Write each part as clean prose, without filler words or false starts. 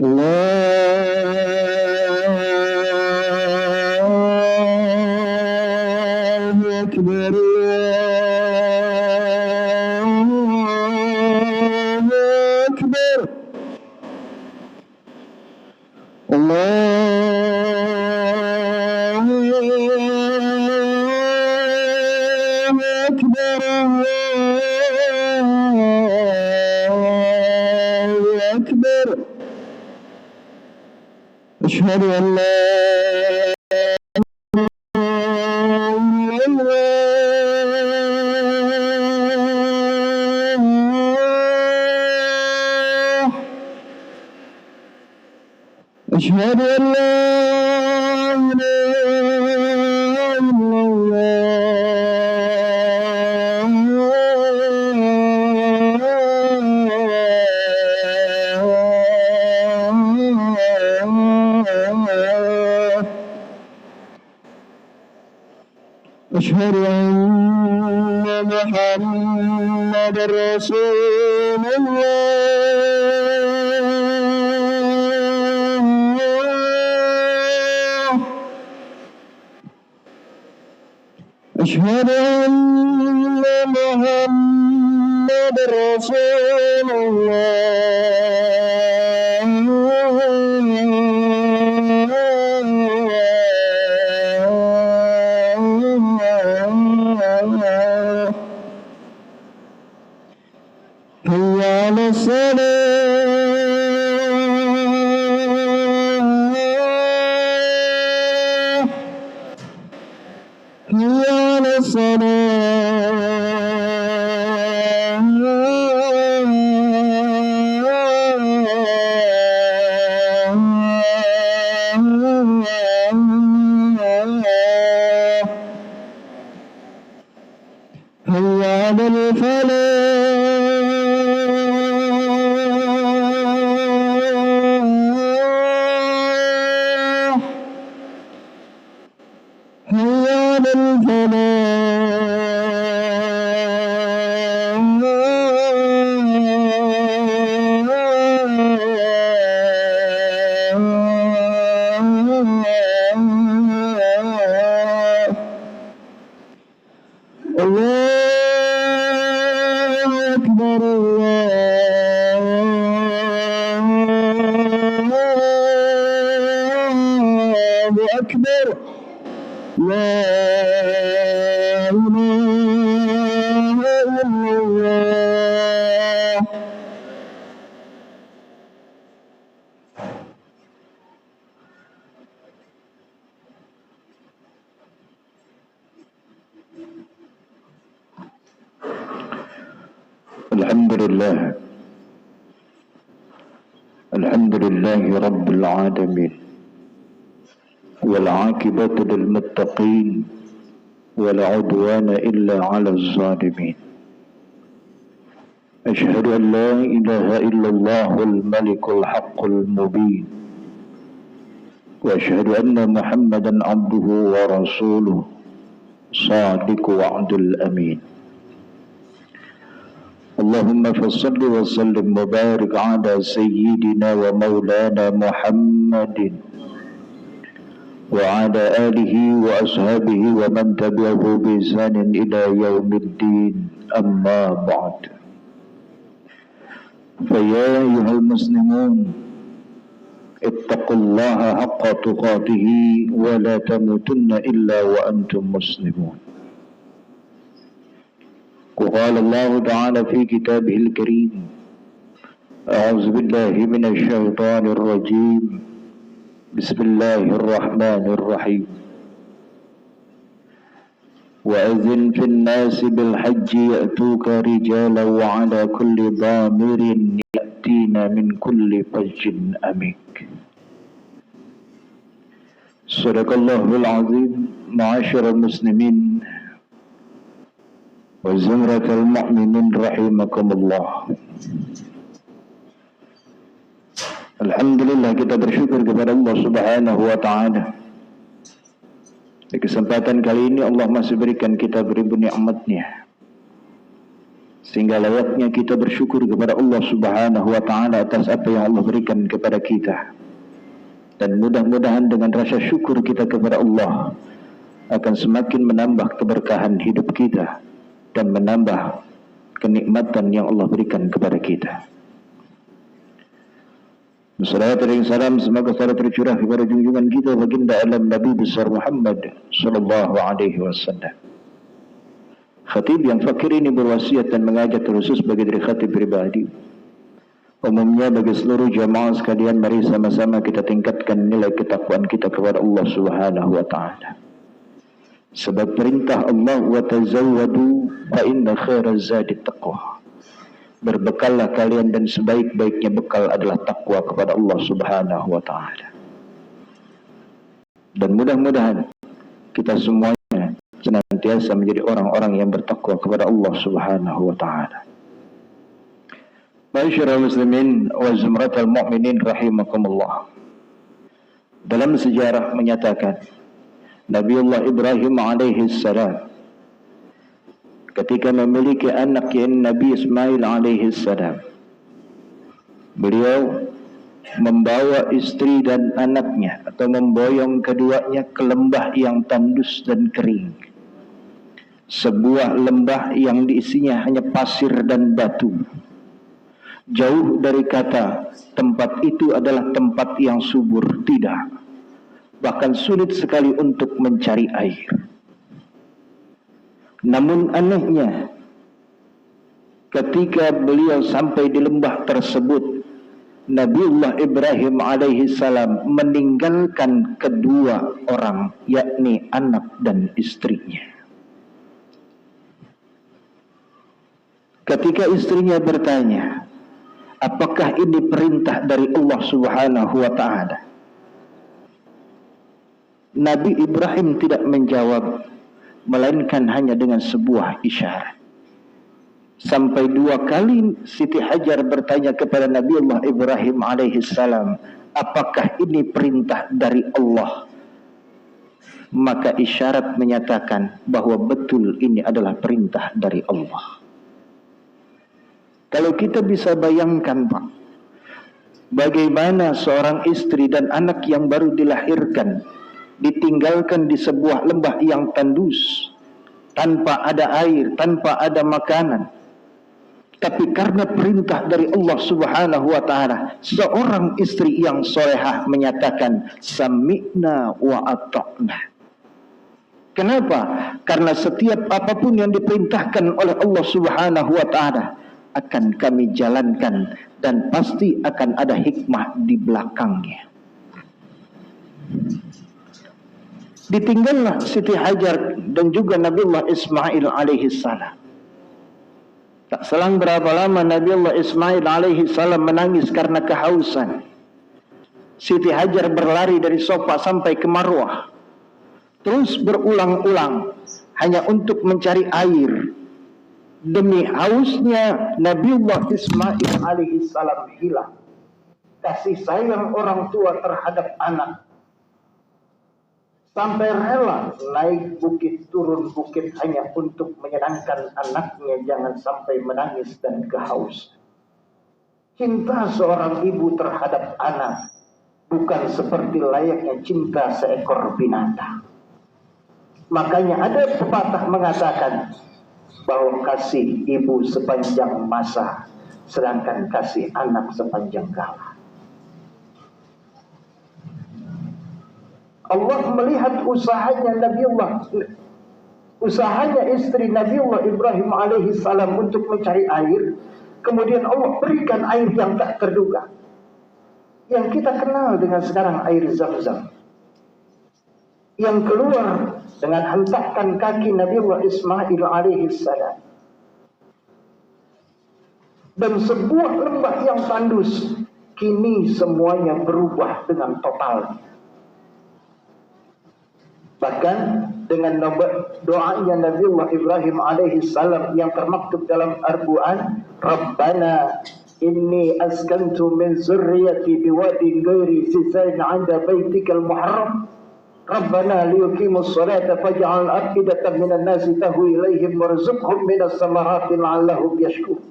الله أكبر الله أكبر الله أكبر الله أكبر أشهد أن لا أشهد أن لا إله إلا الله أشهد أن محمد رسول الله أشهد أن محمد رسول الله حي على الصلاة حي على الصلاة حي على الفلاح حي على الفلاح الله أكبر الله أكبر لا إله إلا الله الحمد لله رب العالمين والعاقبة للمتقين ولا عدوان إلا على الظالمين أشهد أن لا إله إلا الله الملك الحق المبين وأشهد أن محمدا عبده ورسوله صادق وعد الأمين اللهم فصل وسلم وبارك على سيدنا ومولانا محمد وعلى آله وأصحابه ومن تبعه بإحسان إلى يوم الدين أما بعد فيا أيها المسلمون اتقوا الله حق تقاته ولا تموتن إلا وأنتم مسلمون وقال الله تعالى في كتابه الكريم أعوذ بالله من الشيطان الرجيم بسم الله الرحمن الرحيم وأذن في الناس بالحج يأتوك رجالا وعلى كل ضامر يأتين من كل فج أميك صدق الله العظيم معاشر المسلمين وزمرة المؤمنين رحمكم الله. Alhamdulillah, kita bersyukur kepada Allah Subhanahu wa Ta'ala. Di kesempatan kali ini Allah masih berikan kita beribu nikmat-Nya, sehingga layaknya kita bersyukur kepada Allah Subhanahu wa Ta'ala atas apa yang Allah berikan kepada kita. Dan mudah-mudahan dengan rasa syukur kita kepada Allah akan semakin menambah keberkahan hidup kita dan menambah kenikmatan yang Allah berikan kepada kita. Salawat dan salam semoga selalu tercurah kepada junjungan kita baginda alam Nabi besar Muhammad sallallahu alaihi wasallam. Khatib yang fakir ini berwasiat dan mengajak khusus bagi diri khatib pribadi. Umumnya bagi seluruh jamaah sekalian, mari sama-sama kita tingkatkan nilai ketakwaan kita kepada Allah Subhanahu wa Ta'ala. Sebab perintah Allah, wa tazawwadu fa inna khairaz zadi taqwa. Berbekallah kalian dan sebaik-baiknya bekal adalah takwa kepada Allah Subhanahu wa Ta'ala. Dan mudah-mudahan kita semuanya senantiasa menjadi orang-orang yang bertakwa kepada Allah Subhanahu wa Ta'ala. Ma'asyiral muslimin wa zumratal mu'minin rahimakumullah. Dalam sejarah menyatakan Nabiullah Ibrahim alaihi salam ketika memiliki anak yang Nabi Ismail alaihi salam, beliau membawa istri dan anaknya atau memboyong keduanya ke lembah yang tandus dan kering. Sebuah lembah yang diisinya hanya pasir dan batu. Jauh dari kata tempat itu adalah tempat yang subur, tidak. Bahkan sulit sekali untuk mencari air. Namun anehnya, ketika beliau sampai di lembah tersebut, Nabiullah Ibrahim alaihi salam meninggalkan kedua orang, yakni anak dan istrinya. Ketika istrinya bertanya, apakah ini perintah dari Allah Subhanahu wa Ta'ala? Nabi Ibrahim tidak menjawab, melainkan hanya dengan sebuah isyarat. Sampai 2 kali Siti Hajar bertanya kepada Nabiullah Ibrahim alaihi salam, apakah ini perintah dari Allah? Maka isyarat menyatakan bahwa betul ini adalah perintah dari Allah. Kalau kita bisa bayangkan, Pak, bagaimana seorang istri dan anak yang baru dilahirkan ditinggalkan di sebuah lembah yang tandus, tanpa ada air, tanpa ada makanan. Tapi karena perintah dari Allah Subhanahu wa Ta'ala, seorang istri yang solehah menyatakan sami'na wa ata'na. Kenapa? Karena setiap apapun yang diperintahkan oleh Allah Subhanahu wa Ta'ala akan kami jalankan, dan pasti akan ada hikmah di belakangnya. Ditinggallah Siti Hajar dan juga Nabiullah Ismail alaihi salam. Tak selang berapa lama Nabiullah Ismail alaihi salam menangis karena kehausan. Siti Hajar berlari dari Sofa sampai ke Marwah, terus berulang-ulang hanya untuk mencari air. Demi hausnya Nabiullah Ismail alaihi salam hilang. Kasih sayang orang tua terhadap anak, sampai rela naik bukit turun bukit hanya untuk menyenangkan anaknya jangan sampai menangis dan kehausan. Cinta seorang ibu terhadap anak bukan seperti layaknya cinta seekor binatang. Makanya ada pepatah mengatakan bahwa kasih ibu sepanjang masa, sedangkan kasih anak sepanjang kala. Allah melihat usahanya istri Nabiullah Ibrahim alaihi salam untuk mencari air. Kemudian Allah berikan air yang tak terduga, yang kita kenal dengan sekarang air Zam-Zam, yang keluar dengan hentakan kaki Nabiullah Ismail alaihi salam. Dan sebuah lembah yang tandus kini semuanya berubah dengan total. Bahkan dengan doanya Nabiullah Ibrahim alaihi salam yang termaktub dalam Al-Quran, Rabbana inni askantu min zurriyati biwadin ghairi zi zarin 'inda baitikal muharram Rabbana liyuqimus salata faj'al afidatan minan nasi tahwi ilaihim warzuqhum minas samarati la'allahum yashkurun.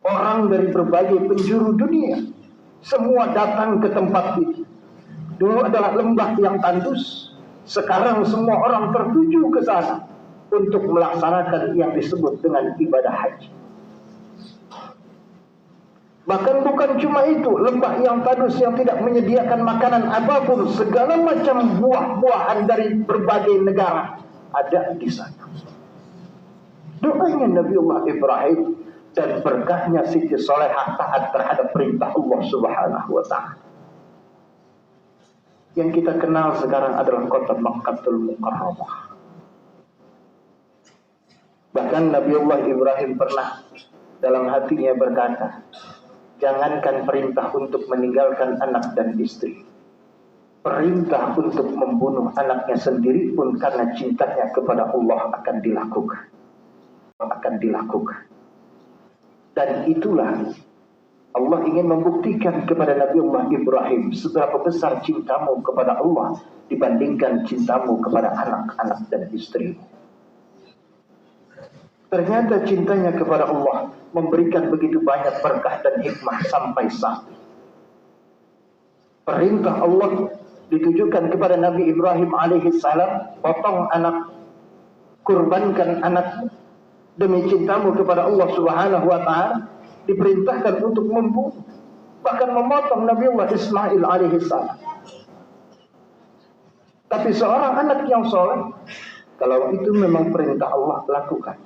Orang dari berbagai penjuru dunia semua datang ke tempat itu. Dulu adalah lembah yang tandus, sekarang semua orang tertuju ke sana untuk melaksanakan yang disebut dengan ibadah haji. Bahkan bukan cuma itu, lembah yang tandus yang tidak menyediakan makanan apapun, segala macam buah-buahan dari berbagai negara ada di sana. Doanya Nabiullah Ibrahim dan berkahnya Siti Solehah taat terhadap perintah Allah Subhanahu wa Ta'ala. Yang kita kenal sekarang adalah kota Makkatul Mukarramah. Bahkan Nabiullah Ibrahim pernah dalam hatinya berkata, jangankan perintah untuk meninggalkan anak dan istri, perintah untuk membunuh anaknya sendiri pun karena cintanya kepada Allah akan dilakukan. Dan itulah Allah ingin membuktikan kepada Nabiullah Ibrahim seberapa besar cintamu kepada Allah dibandingkan cintamu kepada anak-anak dan istri. Ternyata cintanya kepada Allah memberikan begitu banyak berkah dan hikmah sampai saat perintah Allah ditujukan kepada Nabi Ibrahim alaihissalam, potong anak, kurbankan anak. Demi cintamu kepada Allah Subhanahu wa Ta'ala diperintahkan untuk membunuh, bahkan memotong Nabiullah Ismail alaihissalam. Tapi seorang anak yang soleh, kalau itu memang perintah Allah, lakukan.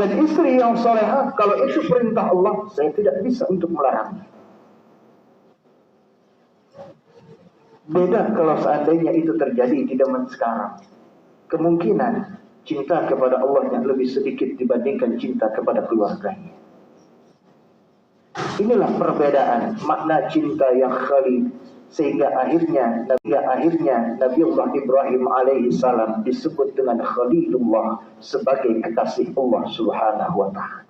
Dan istri yang solehah, kalau itu perintah Allah, saya tidak bisa untuk melarangnya. Beda kalau seandainya itu terjadi di zaman sekarang. Kemungkinan cinta kepada Allah yang lebih sedikit dibandingkan cinta kepada keluarganya. Inilah perbedaan makna cinta yang khalid, sehingga akhirnya Nabiullah Ibrahim alaihissalam disebut dengan Khalilullah sebagai kekasih Allah Subhanahu wa Ta'ala.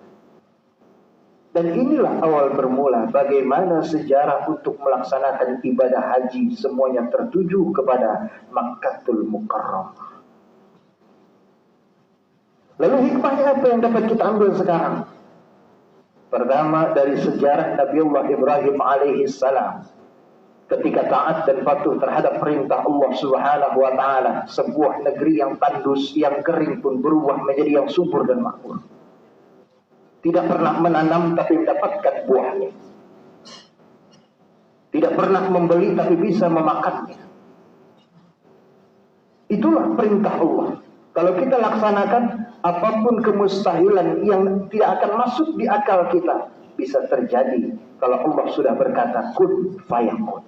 Dan inilah awal bermula bagaimana sejarah untuk melaksanakan ibadah haji semuanya tertuju kepada Makkatul Mukarramah. Lalu hikmahnya apa yang dapat kita ambil sekarang? Pertama, dari sejarah Nabiullah Ibrahim alaihissalam, ketika taat dan patuh terhadap perintah Allah Subhanahu wa Ta'ala, sebuah negeri yang tandus, yang kering pun berubah menjadi yang subur dan makmur. Tidak pernah menanam tapi mendapatkan buahnya. Tidak pernah membeli tapi bisa memakannya. Itulah perintah Allah. Kalau kita laksanakan, apapun kemustahilan yang tidak akan masuk di akal kita bisa terjadi kalau Allah sudah berkata kun fayakun.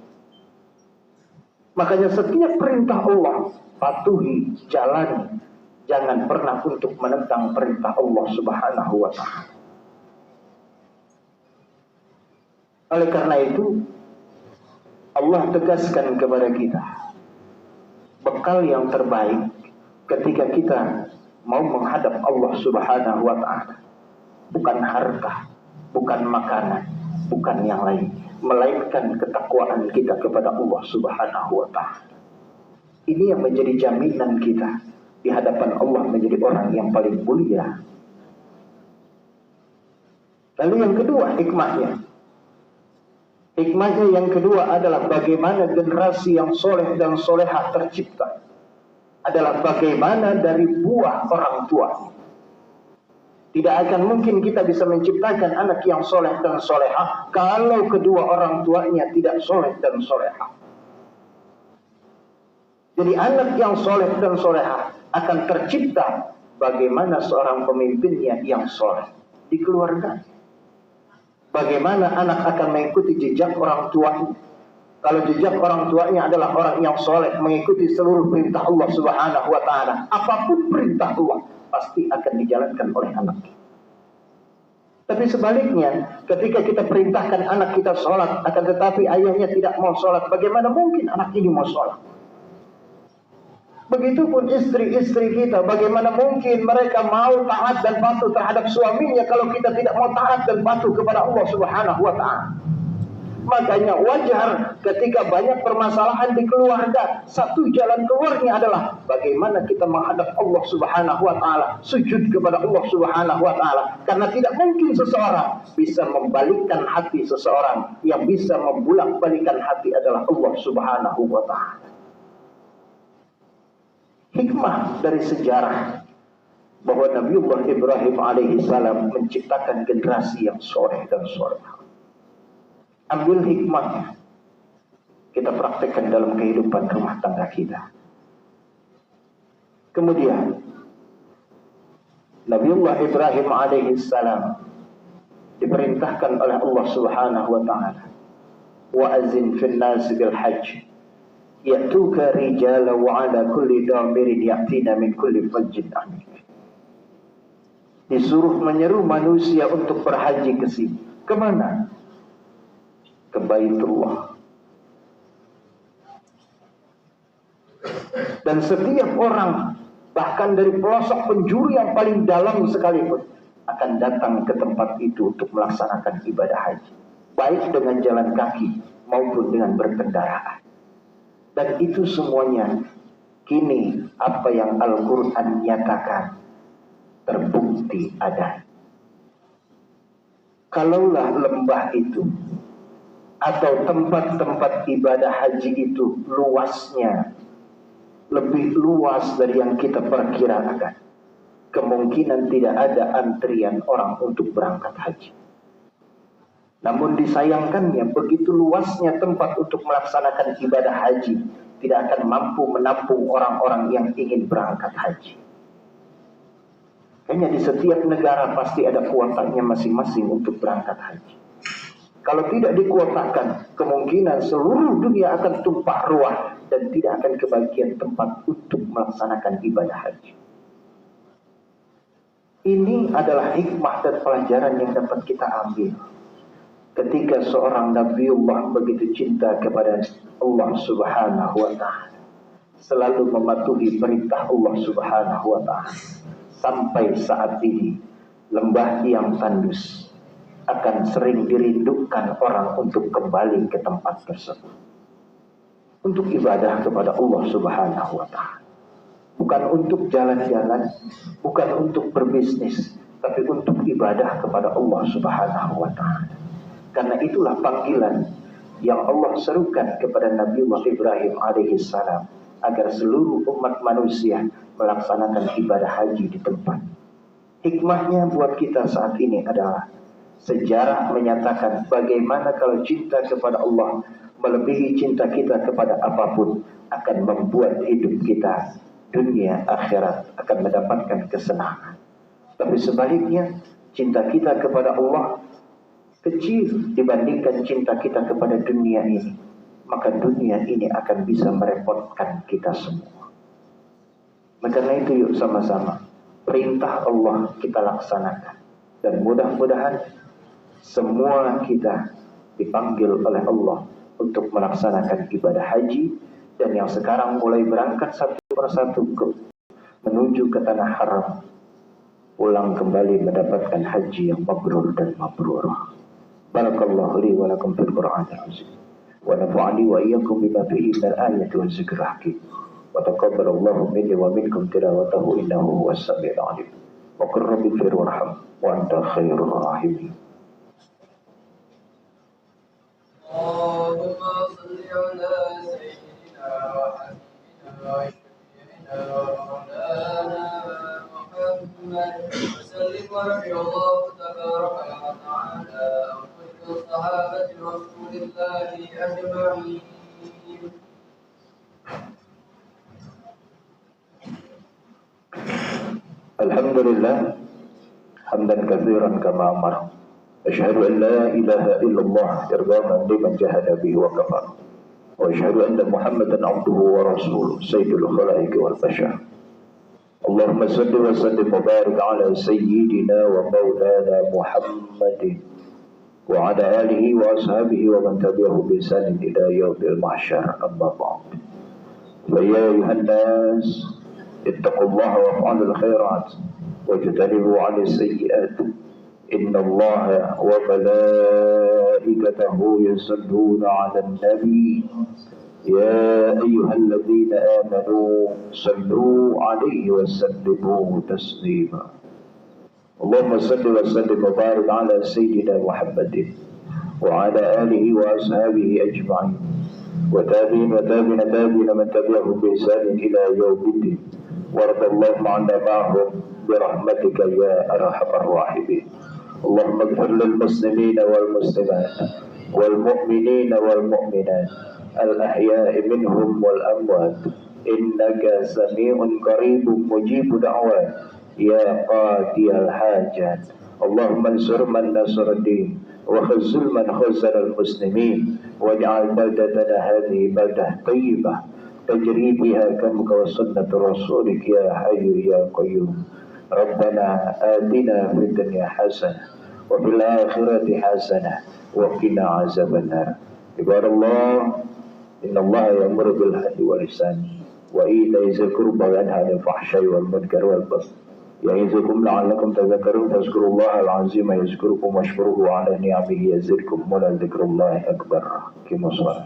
Makanya setiap perintah Allah patuhi, jalani. Jangan pernah untuk menentang perintah Allah Subhanahu wa Ta'ala. Oleh karena itu Allah tegaskan kepada kita bekal yang terbaik ketika kita mau menghadap Allah Subhanahu wa Ta'ala, bukan harta, bukan makanan, bukan yang lain, melainkan ketakwaan kita kepada Allah Subhanahu wa Ta'ala. Ini yang menjadi jaminan kita di hadapan Allah menjadi orang yang paling mulia. Lalu yang kedua hikmahnya. Hikmahnya yang kedua adalah bagaimana generasi yang soleh dan solehah tercipta. Adalah bagaimana dari buah orang tua. Tidak akan mungkin kita bisa menciptakan anak yang soleh dan solehah kalau kedua orang tuanya tidak soleh dan solehah. Jadi anak yang soleh dan solehah akan tercipta bagaimana seorang pemimpinnya yang soleh di keluarga. Bagaimana anak akan mengikuti jejak orang tuanya. Kalau jejak orang tuanya adalah orang yang soleh, mengikuti seluruh perintah Allah Subhanahu wa Ta'ala, apapun perintah Allah pasti akan dijalankan oleh anak. Tapi sebaliknya, ketika kita perintahkan anak kita sholat, akan tetapi ayahnya tidak mau sholat, bagaimana mungkin anak ini mau sholat? Begitupun istri-istri kita, bagaimana mungkin mereka mau taat dan patuh terhadap suaminya kalau kita tidak mau taat dan patuh kepada Allah Subhanahu wa Ta'ala? Makanya wajar ketika banyak permasalahan di keluarga, satu jalan keluarnya adalah bagaimana kita menghadap Allah Subhanahu wa taala, sujud kepada Allah Subhanahu wa taala. Karena tidak mungkin seseorang bisa membalikkan hati seseorang, yang bisa membulak-balikan hati adalah Allah Subhanahu wa taala. Hikmah dari sejarah bahwa Nabiullah Ibrahim alaihissalam menciptakan generasi yang soleh dan solehah. Ambil hikmahnya, kita praktekkan dalam kehidupan rumah tangga kita. Kemudian Nabiullah Ibrahim alaihissalam diperintahkan oleh Allah Subhanahu wa taala, wa azin fil nas bil hajj ya'tuka rijala wa ala kulli damirin ya'tina min kulli fajjin amik. Disuruh menyeru manusia untuk berhaji ke sini. Kemana? Ke Baitullah. Dan setiap orang, bahkan dari pelosok penjuru yang paling dalam sekalipun, akan datang ke tempat itu untuk melaksanakan ibadah haji, baik dengan jalan kaki maupun dengan berkendaraan. Dan itu semuanya kini apa yang Al-Quran nyatakan terbukti ada. Kalaulah lembah itu atau tempat-tempat ibadah haji itu luasnya lebih luas dari yang kita perkirakan, kemungkinan tidak ada antrian orang untuk berangkat haji. Namun disayangkannya, begitu luasnya tempat untuk melaksanakan ibadah haji tidak akan mampu menampung orang-orang yang ingin berangkat haji. Hanya di setiap negara pasti ada kuotanya masing-masing untuk berangkat haji. Kalau tidak dikuotakan, kemungkinan seluruh dunia akan tumpah ruah dan tidak akan kebagian tempat untuk melaksanakan ibadah haji. Ini adalah hikmah dan pelajaran yang dapat kita ambil ketika seorang Nabiullah begitu cinta kepada Allah Subhanahu wa taala, selalu mematuhi perintah Allah Subhanahu wa taala. Sampai saat ini lembah yang tandus akan sering dirindukan orang untuk kembali ke tempat tersebut untuk ibadah kepada Allah Subhanahu wa taala. Bukan untuk jalan-jalan, bukan untuk berbisnis, tapi untuk ibadah kepada Allah Subhanahu wa taala. Karena itulah panggilan yang Allah serukan kepada Nabiullah Ibrahim alaihissalam agar seluruh umat manusia melaksanakan ibadah haji di tempat. Hikmahnya buat kita saat ini adalah sejarah menyatakan bagaimana kalau cinta kepada Allah melebihi cinta kita kepada apapun akan membuat hidup kita dunia akhirat akan mendapatkan kesenangan. Tapi sebaliknya, cinta kita kepada Allah kecil dibandingkan cinta kita kepada dunia ini, maka dunia ini akan bisa merepotkan kita semua. Karena itu yuk sama-sama perintah Allah kita laksanakan, dan mudah-mudahan semua kita dipanggil oleh Allah untuk melaksanakan ibadah haji, dan yang sekarang mulai berangkat satu persatu menuju ke tanah haram, pulang kembali mendapatkan haji yang mabrur dan mabrurah. Barakallahu li wa lakum fil Qur'anil azim wa nafa'ani wa iyyakum bima fihi minal ayati waz zikril hakim wa taqabbalallahu minni wa minkum tilawatahu innahu huwas samiul alim wa qur rabbi fir warham wa anta khairur rahimin. Allahumma shalli ala sayyidina wa habibina wa shafi'ina wa maulana Muhammad wa sallim wa radiyallahu tabaraka wa ta'ala صحابة رسول الله أجمعين. الحمد لله حمدا كثيرا كما أمر. أشهد أن لا إله إلا الله إرغاما لمن جهد به وكفر. وأشهد أن محمدا عبده ورسوله سيد الخلائق والبشر. اللهم صل وسلم وبارك على سيدنا ومولانا محمد وعلى آله وأصحابه ومن تبعه بإحسان إلى يوم المحشر. أما بعد، فيا أيها الناس اتقوا الله وافعلوا الخيرات واجتنبوا عن السيئات إن الله وملائكته وملائكته يصلون على النبي يا أيها الذين آمنوا صلوا عليه وسلموا تسليما. اللهم صل وسلم وبارك على سيدنا محمد وعلى آله وأصحابه أجمعين وتابعين من تبعهم بإحسان إلى يوم الدين، وارض اللهم عنا معهم برحمتك يا أرحم الراحمين. اللهم اغفر للمسلمين والمسلمات والمؤمنين والمؤمنات الأحياء منهم والأموات إنك سميع قريب مجيب دعوات يا قاضي الحاجات. اللهم انصر من نصر الدين وخذل من خذل المسلمين، واجعل بلدتنا هذه بلدة طيبة تجري بها كمك وسنة رسولك يا حي يا قيوم. ربنا آتنا في الدنيا حسنة وفي الآخرة حسنة وقنا عذاب النار. عباد الله، إن الله يأمر بالعدل والإحسان وإيتاء ذي القربى وينهى عن الفحشاء والمنكر والبغي يعظكم لعلكم تذكرون. فاذكروا الله العظيم يذكركم واشكروه على نعمه يزدكم ولذكر الله أكبر. كما صار